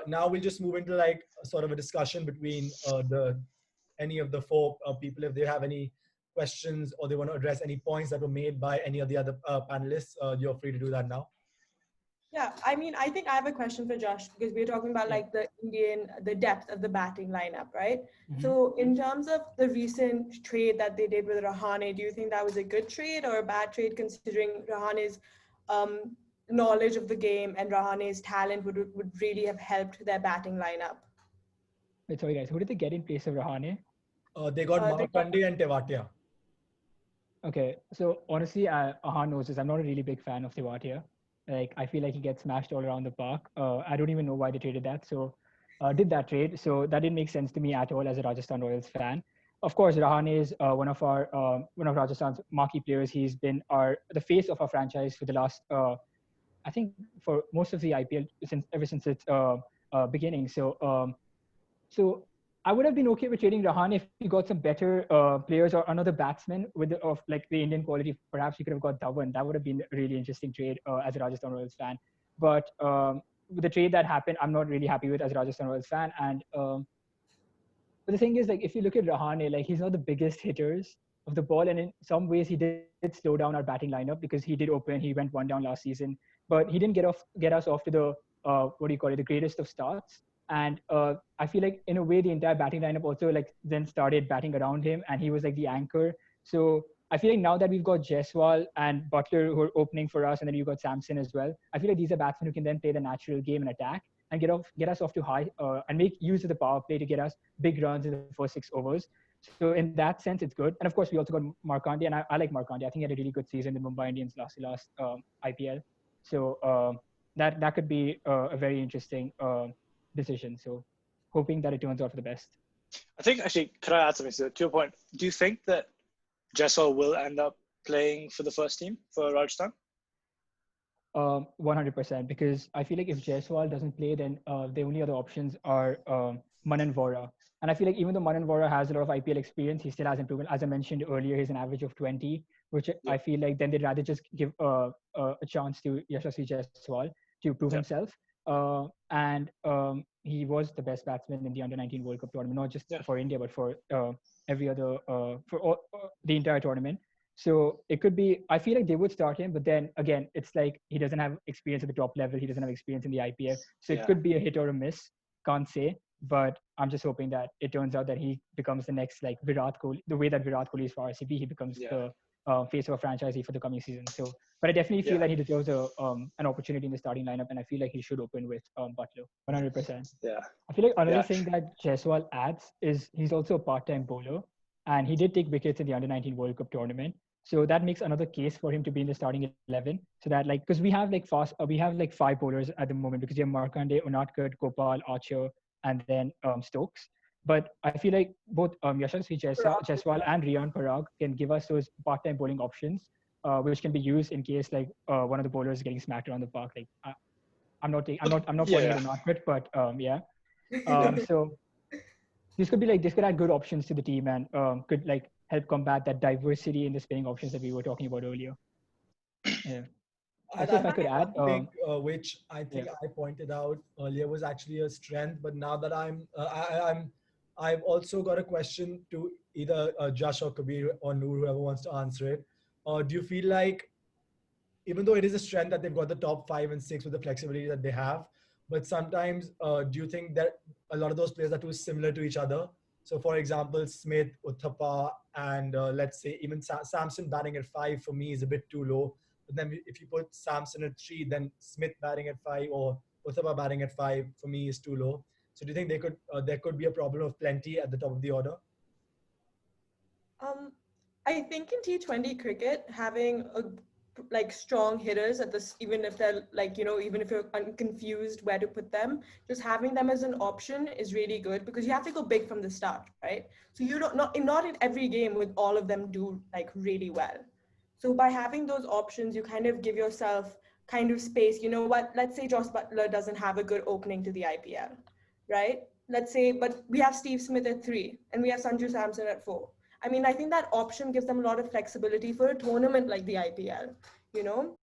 now we'll just move into like sort of a discussion between the any of the four people. If they have any questions or they want to address any points that were made by any of the other panelists, you're free to do that now. Yeah, I mean, I think I have a question for Josh because we're talking about like the depth of the batting lineup, right? Mm-hmm. So in terms of the recent trade that they did with Rahane, do you think that was a good trade or a bad trade considering Rahane's knowledge of the game and Rahane's talent would really have helped their batting lineup? Wait, sorry guys, who did they get in place of Rahane? They got Markande and Tewatia. Okay, so honestly, Ahaan knows this. I'm not a really big fan of Tewatia. Like, I feel like he gets smashed all around the park. I don't even know why they traded that. So, did that trade. So that didn't make sense to me at all as a Rajasthan Royals fan. Of course, Rahane is one of Rajasthan's marquee players. He's been the face of our franchise for the last, I think, for most of the IPL ever since its beginning. So I would have been okay with trading Rahane if we got some better players or another batsman of like the Indian quality. Perhaps we could have got Dhawan. That would have been a really interesting trade as a Rajasthan Royals fan. But with the trade that happened, I'm not really happy with as a Rajasthan Royals fan. And but the thing is, like, if you look at Rahane, like, he's not the biggest hitters of the ball, and in some ways he did slow down our batting lineup because he did open. He went one down last season, but he didn't get us off to the the greatest of starts. And I feel like in a way the entire batting lineup also like then started batting around him, and he was like the anchor. So I feel like now that we've got Jaiswal and Butler who are opening for us, and then you've got Samson as well, I feel like these are batsmen who can then play the natural game and attack and get us off to high and make use of the power play to get us big runs in the first 6 overs. So in that sense, it's good. And of course, we also got Markande, and I like Markande. I think he had a really good season in Mumbai Indians last IPL. So that could be a very interesting decision. So hoping that it turns out for the best. I think actually, could I add something to your point? Do you think that Jaiswal will end up playing for the first team for Rajasthan? 100%, because I feel like if Jaiswal doesn't play, then the only other options are Manan Vora. And I feel like even though Manan Vora has a lot of IPL experience, he still has improvement. As I mentioned earlier, he's an average of 20, which I feel like then they'd rather just give a chance to Yashasvi Jaiswal to prove himself. And he was the best batsman in the Under-19 World Cup tournament, not just for India, but for every other, the entire tournament. So it could be, I feel like they would start him, but then again, it's like he doesn't have experience at the top level. He doesn't have experience in the IPL. So it could be a hit or a miss. Can't say. But I'm just hoping that it turns out that he becomes the next like Virat Kohli, the way that Virat Kohli is for RCB, he becomes the face of a franchise for the coming season. So, but I definitely feel that he deserves an opportunity in the starting lineup, and I feel like he should open with Butler, 100%. Yeah. I feel like another thing that Jaiswal adds is he's also a part-time bowler, and he did take wickets in the Under-19 World Cup tournament. So that makes another case for him to be in the starting 11. So that like, because we have like 5 bowlers at the moment, because you have Markande, Unadkat, Gopal, Archer, and then Stokes. But I feel like both Yashasvi Jaiswal and Riyan Parag can give us those part-time bowling options, which can be used in case like one of the bowlers is getting smacked around the park. Like I'm not calling it an outfit, but so this could add good options to the team and could like help combat that diversity in the spinning options that we were talking about earlier. Yeah. Also, if I could add, which I think I pointed out earlier was actually a strength, but now that I've also got a question to either Jash or Kabir or Noor, whoever wants to answer it. Do you feel like, even though it is a strength that they've got the top 5 and 6 with the flexibility that they have, but sometimes do you think that a lot of those players are too similar to each other? So, for example, Smith, Uthappa, and let's say even Samson batting at 5 for me is a bit too low. But then if you put Samson at 3, then Smith batting at 5 or Uthappa batting at 5 for me is too low. So do you think there could be a problem of plenty at the top of the order? I think in T20 cricket, having strong hitters at this, even if they're even if you're confused where to put them, just having them as an option is really good, because you have to go big from the start, right? So you don't not in every game with all of them do like really well. So by having those options, you kind of give yourself kind of space. You know what? Let's say Josh Butler doesn't have a good opening to the IPL, right? Let's say, but we have Steve Smith at 3 and we have Sanju Samson at 4. I mean, I think that option gives them a lot of flexibility for a tournament like the IPL, you know?